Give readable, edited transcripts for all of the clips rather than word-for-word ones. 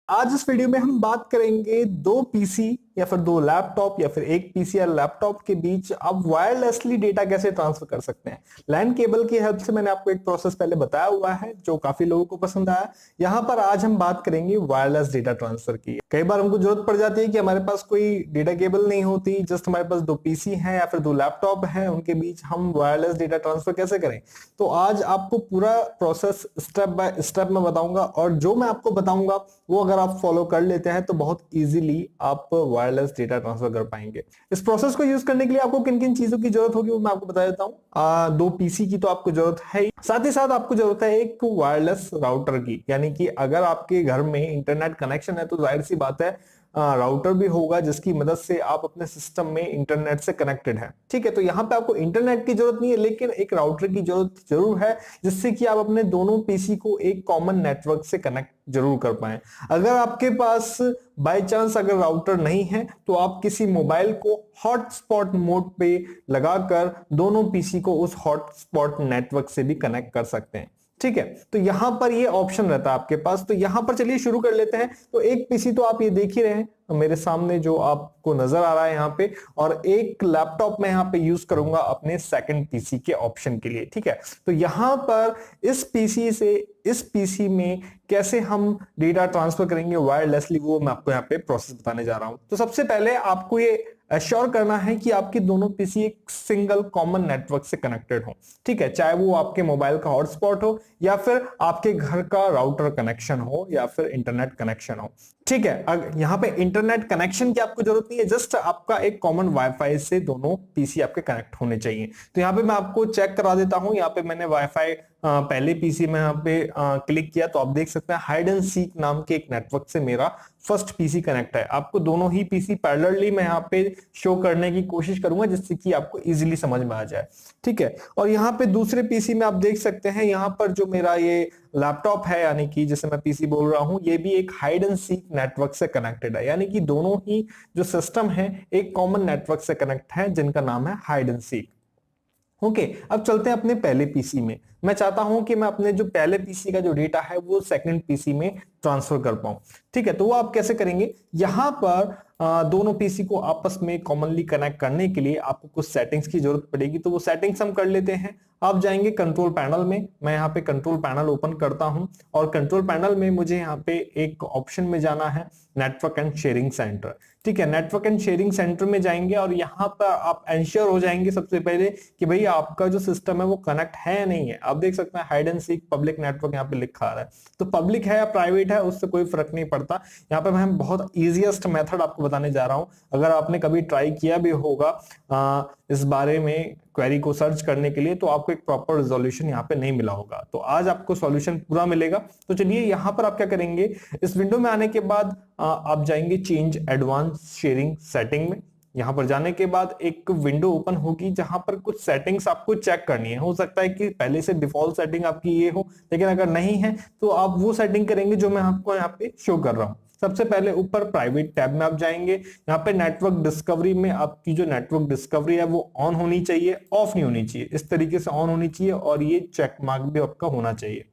आज इस वीडियो में हम बात करेंगे दो पीसी या फिर दो लैपटॉप या फिर एक पीसी या लैपटॉप के बीच आप वायरलेसली डेटा कैसे ट्रांसफर कर सकते हैं। लैन केबल की हेल्प से मैंने आपको एक प्रोसेस पहले बताया हुआ है जो काफी लोगों को पसंद आया। यहां पर आज हम बात करेंगे वायरलेस डेटा ट्रांसफर की। कई बार हमको जरूरत पड़ जाती है कि हमारे पास कोई डेटा केबल नहीं होती, जस्ट हमारे पास दो पीसी हैं या फिर दो लैपटॉप हैं, उनके बीच हम वायरलेस डेटा ट्रांसफर कैसे करें। तो आज आपको पूरा प्रोसेस स्टेप बाय स्टेप में बताऊंगा और जो मैं आपको बताऊंगा वो अगर आप फॉलो कर लेते हैं तो बहुत इजीली आप वायरलेस डेटा ट्रांसफर कर पाएंगे। इस प्रोसेस को यूज करने के लिए आपको किन किन चीजों की जरूरत होगी वो मैं आपको बता देता हूँ। दो पीसी की तो आपको जरूरत है ही, साथ ही साथ आपको जरूरत है एक वायरलेस राउटर की, यानी कि अगर आपके घर में इंटरनेट कनेक्शन है तो जाहिर सी बात है राउटर भी होगा जिसकी मदद से आप अपने सिस्टम में इंटरनेट से कनेक्टेड है। ठीक है, तो यहाँ पे आपको इंटरनेट की जरूरत नहीं है लेकिन एक राउटर की जरूरत जरूर है जिससे कि आप अपने दोनों पीसी को एक कॉमन नेटवर्क से कनेक्ट जरूर कर पाए। अगर आपके पास बाय चांस अगर राउटर नहीं है तो आप किसी मोबाइल को हॉटस्पॉट मोड पे लगाकर दोनों पीसी को उस हॉटस्पॉट नेटवर्क से भी कनेक्ट कर सकते हैं। ठीक है, तो यहां पर ये ऑप्शन रहता है आपके पास। तो यहां पर चलिए शुरू कर लेते हैं। तो एक पीसी तो आप ये देख ही रहे हैं मेरे सामने जो आपको नजर आ रहा है यहाँ पे, और एक लैपटॉप मैं यहाँ पे यूज करूंगा अपने सेकंड पीसी के ऑप्शन के लिए। ठीक है, तो यहां पर इस पीसी से इस पीसी में कैसे हम डेटा ट्रांसफर करेंगे वायरलेसली वो मैं आपको यहाँ पे प्रोसेस बताने जा रहा हूं। तो सबसे पहले आपको ये एश्योर करना है कि आपके दोनों पीसी एक सिंगल कॉमन नेटवर्क से कनेक्टेड हो। ठीक है, चाहे वो आपके मोबाइल का हॉटस्पॉट हो या फिर आपके घर का राउटर कनेक्शन हो या फिर इंटरनेट कनेक्शन हो। ठीक है, अगर यहाँ पे इंटरनेट कनेक्शन की आपको जरूरत नहीं है, जस्ट आपका एक कॉमन वाईफाई से दोनों पीसी आपके कनेक्ट होने चाहिए। तो यहाँ पे मैं आपको चेक करा देता हूँ। यहाँ पे मैंने वाईफाई पहले पीसी में यहाँ पे क्लिक किया तो आप देख सकते हैं हाइड एंड सीक नाम के एक नेटवर्क से मेरा फर्स्ट पीसी कनेक्ट है। आपको दोनों ही पीसी पैरेलली मैं यहाँ पे शो करने की कोशिश करूंगा जिससे कि आपको इजीली समझ में आ जाए। ठीक है, और यहाँ पे दूसरे पीसी में आप देख सकते हैं यहाँ पर जो मेरा ये लैपटॉप है यानी कि जिसे मैं पीसी बोल रहा हूं, ये भी एक हाइड एंड सीक नेटवर्क से कनेक्टेड है, यानी कि दोनों ही जो सिस्टम है एक कॉमन नेटवर्क से कनेक्ट है जिनका नाम है हाइड एंड सीक। ओके, अब चलते हैं अपने पहले पीसी में। मैं चाहता हूं कि मैं अपने जो पहले पीसी का जो डेटा है वो सेकंड पीसी में ट्रांसफर कर पाऊं। ठीक है, तो वो आप कैसे करेंगे। यहां पर दोनों पीसी को आपस में कॉमनली कनेक्ट करने के लिए आपको कुछ सेटिंग्स की जरूरत पड़ेगी, तो वो सेटिंग्स हम कर लेते हैं। आप जाएंगे कंट्रोल पैनल में, मैं यहाँ पे कंट्रोल पैनल ओपन करता हूं और कंट्रोल पैनल में मुझे यहाँ पे एक ऑप्शन में जाना है नेटवर्क एंड शेयरिंग सेंटर। ठीक है, नेटवर्क एंड शेयरिंग सेंटर में जाएंगे और यहाँ पर आप एंश्योर हो जाएंगे सबसे पहले कि भाई आपका जो सिस्टम है वो कनेक्ट है या नहीं है। आप देख सकते हैं hide and seek public network यहाँ पे लिखा आ रहा है, तो पब्लिक है या प्राइवेट है उससे कोई फर्क नहीं पड़ता। यहाँ पे मैं बहुत इजीएस्ट मेथड आपको बताने जा रहा हूँ। अगर आपने कभी ट्राई किया भी होगा इस बारे में क्वेरी को सर्च करने के लिए तो आपको एक प्रॉपर रिजोल्यूशन यहाँ पे नहीं मिला होगा, तो आज आपको सॉल्यूशन पूरा मिलेगा। तो चलिए यहाँ पर आप क्या करेंगे, इस विंडो में आने के बाद आप जाएंगे चेंज एडवांस शेयरिंग सेटिंग में। यहां पर जाने के बाद एक विंडो ओपन होगी जहां पर कुछ सेटिंग्स आपको चेक करनी है। हो सकता है कि पहले से डिफॉल्ट सेटिंग आपकी ये हो, लेकिन अगर नहीं है तो आप वो सेटिंग करेंगे जो मैं आपको यहाँ पे शो कर रहा हूँ। सबसे पहले ऊपर प्राइवेट टैब में आप जाएंगे, यहाँ पे नेटवर्क डिस्कवरी में आपकी जो नेटवर्क डिस्कवरी है वो ऑन होनी चाहिए, ऑफ नहीं होनी चाहिए। इस तरीके से ऑन होनी चाहिए और ये चेक मार्क भी आपका होना चाहिए।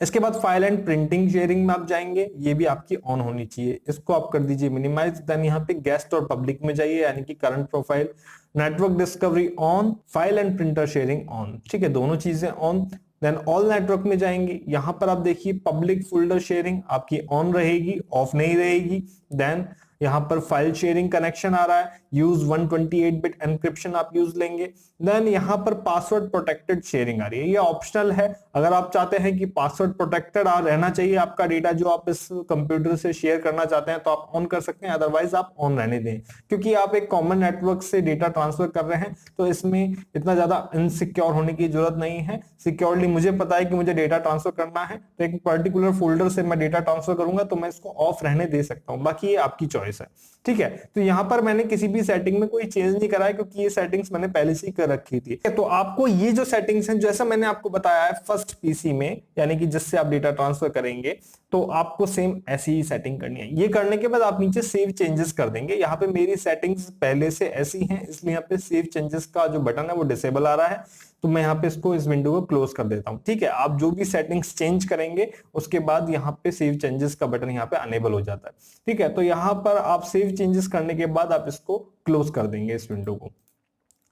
इसके बाद फाइल एंड प्रिंटिंग शेयरिंग में आप जाएंगे, ये भी आपकी ऑन होनी चाहिए, इसको आप कर दीजिए मिनिमाइज। देन यहाँ पे गेस्ट और पब्लिक में जाइए यानी कि current profile, network discovery on, file and printer sharing on. ठीक है, दोनों चीजें ऑन। देन ऑल नेटवर्क में जाएंगे, यहां पर आप देखिए पब्लिक फोल्डर शेयरिंग आपकी ऑन रहेगी, ऑफ नहीं रहेगी। देन यहां पर फाइल शेयरिंग कनेक्शन आ रहा है, यूज 128 बिट एनक्रिप्शन आप यूज लेंगे। देन यहां पर पासवर्ड प्रोटेक्टेड शेयरिंग आ रही है, ये ऑप्शनल है। अगर आप चाहते हैं कि पासवर्ड प्रोटेक्टेड रहना चाहिए आपका डेटा जो आप इस कंप्यूटर से शेयर करना चाहते हैं तो आप ऑन कर सकते हैं, अदरवाइज आप ऑन रहने दें, क्योंकि आप एक कॉमन नेटवर्क से डेटा ट्रांसफर कर रहे हैं तो इसमें इतना ज्यादा इनसिक्योर होने की जरूरत नहीं है। सिक्योरली मुझे पता है कि मुझे डेटा ट्रांसफर करना है तो एक पर्टिकुलर फोल्डर से मैं डेटा ट्रांसफर करूंगा तो मैं इसको ऑफ रहने दे सकता हूं, बाकी ये आपकी चॉइस है। ठीक है, तो यहां पर मैंने किसी भी सेटिंग में कोई चेंज नहीं करा है क्योंकि ये सेटिंग्स मैंने पहले से ही कर रखी थी। तो आपको ये जो सेटिंग्स हैं जैसा मैंने आपको बताया है फर्स्ट पीसी में, यानी कि जिससे आप डेटा ट्रांसफर करेंगे, तो आपको सेम ऐसी ही सेटिंग करनी है। ये करने के बाद आप नीचे सेव चेंजेस कर देंगे। यहाँ पे मेरी सेटिंग्स पहले से ऐसी हैं इसलिए यहाँ पे सेव चेंजेस का जो बटन है वो डिसेबल आ रहा है। तो मैं यहाँ पे इसको, इस विंडो को क्लोज कर देता हूँ। ठीक है, आप जो भी सेटिंग्स चेंज करेंगे उसके बाद यहाँ पे सेव चेंजेस का बटन यहाँ पे अनेबल हो जाता है। ठीक है, तो यहाँ पर आप सेव चेंजेस करने के बाद आप इसको क्लोज कर देंगे इस विंडो को।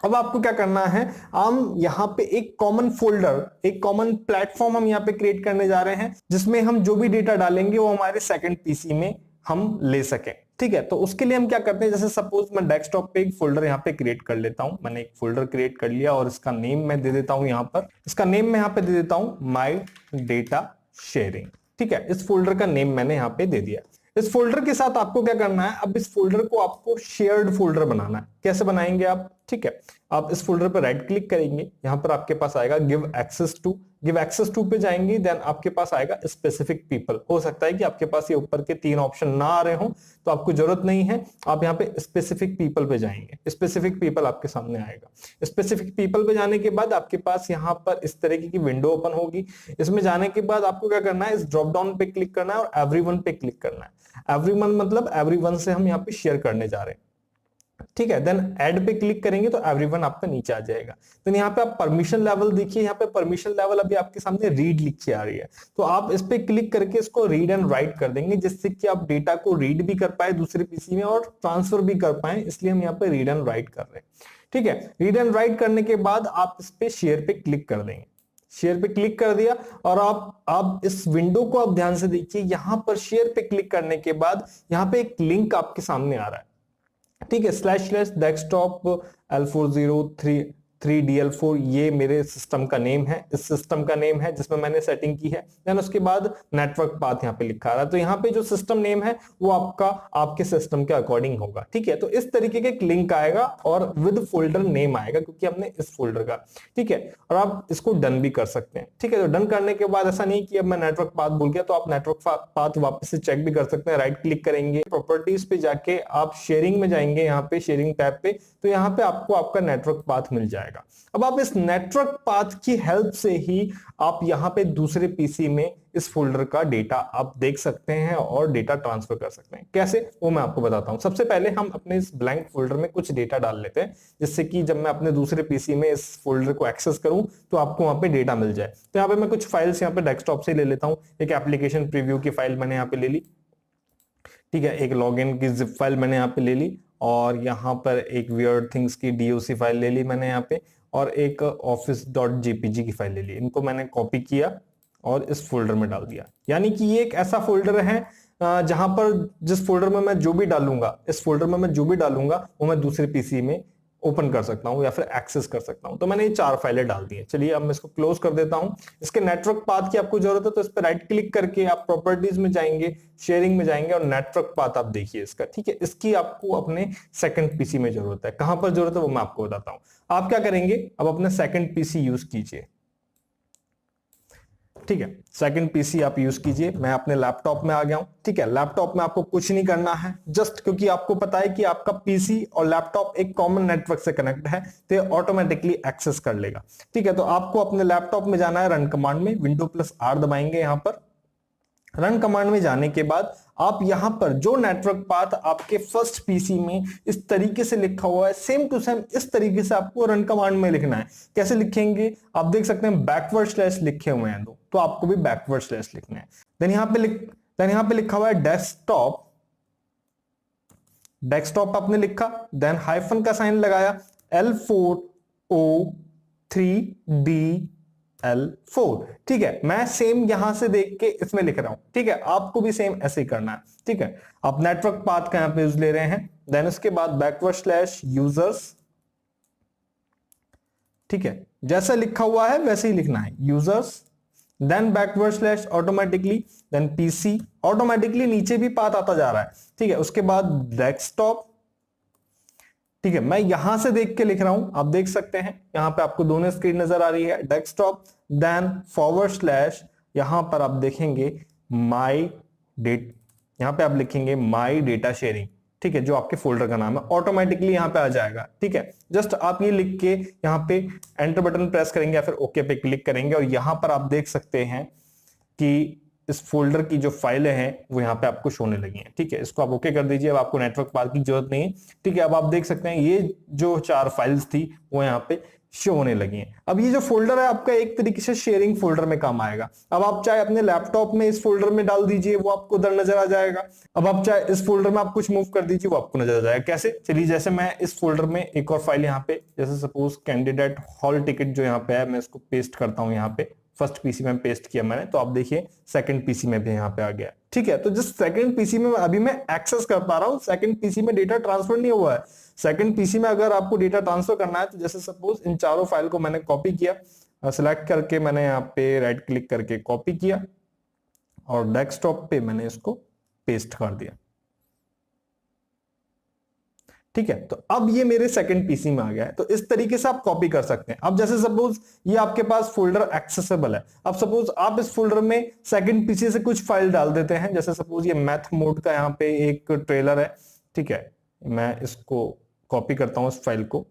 अब आपको क्या करना है, हम यहाँ पे एक कॉमन फोल्डर, एक कॉमन प्लेटफॉर्म हम यहाँ पे क्रिएट करने जा रहे हैं, जिसमें हम जो भी डेटा डालेंगे वो हमारे सेकंड पीसी में हम ले सकें। ठीक है, तो उसके लिए हम क्या करते हैं, जैसे सपोज मैं डेस्कटॉप पे एक फोल्डर यहाँ पे क्रिएट कर लेता हूं। मैंने एक फोल्डर क्रिएट कर लिया और इसका नेम मैं दे देता हूं, यहाँ पर इसका नेम मैं यहाँ पे दे देता हूं माई डेटा शेयरिंग। ठीक है, इस फोल्डर का नेम मैंने यहाँ पे दे दिया। इस फोल्डर के साथ आपको क्या करना है, अब इस फोल्डर को आपको शेयर्ड फोल्डर बनाना है। कैसे बनाएंगे आप, ठीक है, आप इस फोल्डर पर राइट क्लिक करेंगे, यहां पर आपके पास आएगा give access to, give access to पे जाएंगे, देन आपके पास आएगा स्पेसिफिक पीपल। हो सकता है कि आपके पास ये ऊपर के 3 ऑप्शन ना आ रहे हो, तो आपको जरूरत नहीं है, आप यहाँ पे स्पेसिफिक पीपल पे जाएंगे, स्पेसिफिक पीपल आपके सामने आएगा। स्पेसिफिक पीपल पे जाने के बाद आपके पास यहाँ पर इस तरीके की विंडो ओपन होगी। इसमें जाने के बाद आपको क्या करना है, इस ड्रॉप डाउन पे क्लिक करना है और एवरीवन पे क्लिक करना है। एवरीवन मतलब एवरीवन से हम यहाँ पे शेयर करने जा रहे हैं। ठीक है, देन ऐड पे क्लिक करेंगे तो एवरीवन आपका नीचे आ जाएगा। तो यहाँ पे आप परमिशन लेवल देखिए, यहाँ पे परमिशन लेवल अभी आपके सामने रीड लिख के आ रही है, तो आप इस पे क्लिक करके इसको रीड एंड राइट कर देंगे, जिससे कि आप डेटा को रीड भी कर पाए दूसरे पीसी में और ट्रांसफर भी कर पाए, इसलिए हम यहाँ पे रीड एंड राइट कर रहे हैं। ठीक है, रीड एंड राइट करने के बाद आप इस पे शेयर पे क्लिक कर देंगे। शेयर पे क्लिक कर दिया और आप इस विंडो को आप ध्यान से देखिए, यहां पर शेयर पे क्लिक करने के बाद यहाँ पे एक लिंक आपके सामने आ रहा है। ठीक है, / डेस्कटॉप L403DL4, ये मेरे सिस्टम का नेम है, इस सिस्टम का नेम है जिसमें मैंने सेटिंग की है। देन उसके बाद नेटवर्क पाथ यहाँ पे लिखा रहा है, तो यहाँ पे जो सिस्टम नेम है वो आपके सिस्टम के अकॉर्डिंग होगा। ठीक है, तो इस तरीके के लिंक आएगा और विद फोल्डर नेम आएगा, क्योंकि हमने इस फोल्डर का। ठीक है, और आप इसको डन भी कर सकते हैं। ठीक है, तो डन करने के बाद ऐसा नहीं कि अब मैं नेटवर्क पाथ भूल गया, तो आप नेटवर्क पाथ वापस से चेक भी कर सकते हैं। राइट क्लिक करेंगे, प्रॉपर्टीज पे जाके आप शेयरिंग में जाएंगे, यहाँ पे शेयरिंग टैब पे, तो यहाँ पे आपको आपका नेटवर्क पाथ मिल जाएगा। अब आप इस नेटवर्क पाथ की हेल्प से ही आप यहाँ पे दूसरे पीसी में इस फोल्डर का डेटा आप देख सकते हैं और डेटा ट्रांसफर कर सकते हैं। कैसे, वो मैं आपको बताता हूं। सबसे पहले हम अपने इस ब्लैंक फोल्डर में कुछ डेटा डाल लेते हैं, जिससे कि जब मैं अपने दूसरे पीसी में इस फोल्डर को एक्सेस करूं तो आपको वहां पे डेटा मिल जाए। तो यहाँ पे मैं कुछ फाइल्स यहाँ पे डेस्कटॉप से ले लेता हूं। एक एप्लीकेशन प्रीव्यू की फाइल मैंने यहाँ पे ले ली। ठीक है, एक लॉगिन की जिप फाइल मैंने यहाँ पे ले ली, और यहाँ पर एक वियर्ड थिंग्स की डीओसी फाइल ले ली मैंने यहाँ पे, और एक office.jpg की फाइल ले ली। इनको मैंने कॉपी किया और इस फोल्डर में डाल दिया। यानी कि ये एक ऐसा फोल्डर है जहां पर जिस फोल्डर में मैं जो भी डालूंगा, इस फोल्डर में मैं जो भी डालूंगा वो मैं दूसरे पीसी में ओपन कर सकता हूं या फिर एक्सेस कर सकता हूं। तो मैंने ये 4 फाइलें डाल दी हैं। चलिए अब मैं इसको क्लोज कर देता हूं। इसके नेटवर्क पाथ की आपको जरूरत है तो इस पर राइट क्लिक करके आप प्रॉपर्टीज में जाएंगे, शेयरिंग में जाएंगे और नेटवर्क पाथ आप देखिए इसका। ठीक है, इसकी आपको अपने सेकंड पीसी में जरूरत है। कहां पर जरूरत है वो मैं आपको बताता हूं। आप क्या करेंगे, अब अपने सेकंड पीसी यूज कीजिए। ठीक है, सेकंड पीसी आप यूज कीजिए। मैं अपने लैपटॉप में आ गया हूं। ठीक है, लैपटॉप में आपको कुछ नहीं करना है, जस्ट क्योंकि आपको पता है कि आपका पीसी और लैपटॉप एक कॉमन नेटवर्क से कनेक्ट है, तो ये ऑटोमेटिकली एक्सेस कर लेगा। ठीक है, तो आपको अपने लैपटॉप में जाना है, रन कमांड में Windows+R दबाएंगे। यहां पर रन कमांड में जाने के बाद आप यहां पर जो नेटवर्क पाथ आपके फर्स्ट पीसी में इस तरीके से लिखा हुआ है, सेम टू सेम इस तरीके से आपको रन कमांड में लिखना है। कैसे लिखेंगे, आप देख सकते हैं बैकवर्ड स्लैश लिखे हुए हैं दो, तो आपको भी बैकवर्ड स्लैश लिखना है। देन यहां पे लिखा हुआ है डेस्कटॉप, डेस्कटॉप आपने लिखा, देन हाइफन का साइन लगाया, L403DL4। ठीक है, मैं सेम यहां से देख के इसमें लिख रहा हूं। ठीक है, आपको भी सेम ऐसे ही करना है। ठीक है, आप नेटवर्क पाथ का यहां पे यूज ले रहे हैं, देन उसके बाद बैकवर्ड स्लैश यूजर्स। ठीक है, जैसा लिखा हुआ है वैसे ही लिखना है, users, then backward slash automatically, then PC, automatically नीचे भी पाथ आता जा रहा है। ठीक है, उसके बाद डेस्कटॉप। ठीक है, मैं यहां से देख के लिख रहा हूं, आप देख सकते हैं यहां पे आपको दोनों स्क्रीन नजर आ रही है, डेस्कटॉप, देन फॉरवर्ड स्लैश, यहां पर आप देखेंगे माई डेट, यहां पे आप लिखेंगे माई डेटा शेयरिंग। ठीक है, जो आपके फोल्डर का नाम है, ऑटोमेटिकली यहां पे आ जाएगा। ठीक है, जस्ट आप ये लिख के यहां पे एंटर बटन प्रेस करेंगे या फिर ओके पे क्लिक करेंगे, और यहां पर आप देख सकते हैं कि इस फोल्डर की जो फाइलें हैं वो यहाँ पे आपको शो होने लगी हैं। ठीक है, इसको आप ओके कर दीजिए। अब आपको नेटवर्क पाथ की जरूरत नहीं है। ठीक है, अब आप देख सकते हैं ये जो 4 फाइल्स थी वो यहाँ पे शो होने लगी हैं। अब ये जो फोल्डर है आपका एक तरीके से शेयरिंग फोल्डर में काम आएगा। अब आप चाहे अपने लैपटॉप में इस फोल्डर में डाल दीजिए, वो आपको उधर नजर आ जाएगा। अब आप चाहे इस फोल्डर में आप कुछ मूव कर दीजिए, वो आपको नजर आ जाएगा। कैसे? चलिए, जैसे मैं इस फोल्डर में एक और फाइल यहाँ पे, जैसे सपोज कैंडिडेट हॉल टिकट जो यहाँ पे है, मैं इसको पेस्ट करता हूँ यहाँ पे। फर्स्ट पीसी में पेस्ट किया मैंने, तो आप देखिए सेकंड पीसी में भी यहाँ पे आ गया। ठीक है, तो जिस सेकंड पीसी में अभी मैं एक्सेस कर पा रहा हूँ, सेकंड पीसी में डेटा ट्रांसफर नहीं हुआ है। सेकंड पीसी में अगर आपको डेटा ट्रांसफर करना है, तो जैसे सपोज इन चारों फाइल को मैंने कॉपी किया, सिलेक्ट करके मैंने यहाँ पे राइट क्लिक करके कॉपी किया और डेस्कटॉप पे मैंने इसको पेस्ट कर दिया। ठीक है, तो अब ये मेरे सेकंड पीसी में आ गया है। तो इस तरीके से आप कॉपी कर सकते हैं। अब जैसे सपोज ये आपके पास फोल्डर एक्सेसिबल है, अब सपोज आप इस फोल्डर में सेकंड पीसी से कुछ फाइल डाल देते हैं। जैसे सपोज ये मैथ मोड का यहाँ पे एक ट्रेलर है। ठीक है, मैं इसको कॉपी करता हूं इस फाइल को।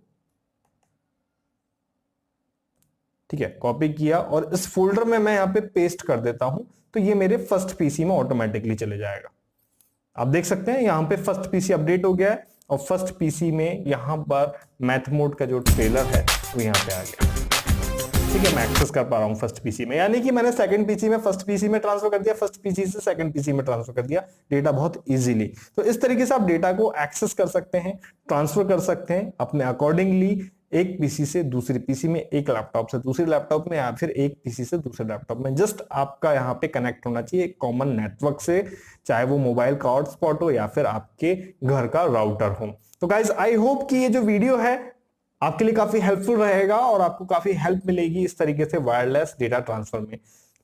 ठीक है, कॉपी किया और इस फोल्डर में मैं यहाँ पे पेस्ट कर देता हूं, तो ये मेरे फर्स्ट पीसी में ऑटोमेटिकली चले जाएगा। आप देख सकते हैं यहाँ पे फर्स्ट पीसी अपडेट हो गया है और फर्स्ट पीसी में यहाँ पर मैथ मोड का जो ट्रेलर है वो यहाँ पे आ गया। ठीक है, मैं एक्सेस कर पा रहा हूँ फर्स्ट पीसी में, यानी कि मैंने सेकंड पीसी में फर्स्ट पीसी में ट्रांसफर कर दिया, फर्स्ट पीसी से सेकंड पीसी में ट्रांसफर कर दिया डेटा बहुत इजीली। तो इस तरीके से आप डेटा को एक्सेस कर सकते हैं, ट्रांसफर कर सकते हैं अपने अकॉर्डिंगली, एक पीसी से दूसरे पीसी में, एक लैपटॉप से दूसरे लैपटॉप में, या फिर एक पीसी से दूसरे लैपटॉप में। जस्ट आपका यहाँ पे कनेक्ट होना चाहिए एक कॉमन नेटवर्क से, चाहे वो मोबाइल का हॉटस्पॉट हो या फिर आपके घर का राउटर हो। तो गाइज आई होप कि ये जो वीडियो है आपके लिए काफी हेल्पफुल रहेगा और आपको काफी हेल्प मिलेगी इस तरीके से वायरलेस डेटा ट्रांसफर में।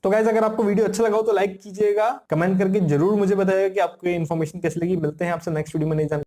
तो गाइज अगर आपको वीडियो अच्छा लगा हो तो लाइक कीजिएगा, कमेंट करके जरूर मुझे बताइएगा कि आपको ये इन्फॉर्मेशन कैसी लगी। मिलते हैं आपसे नेक्स्ट वीडियो में नई जानकारी।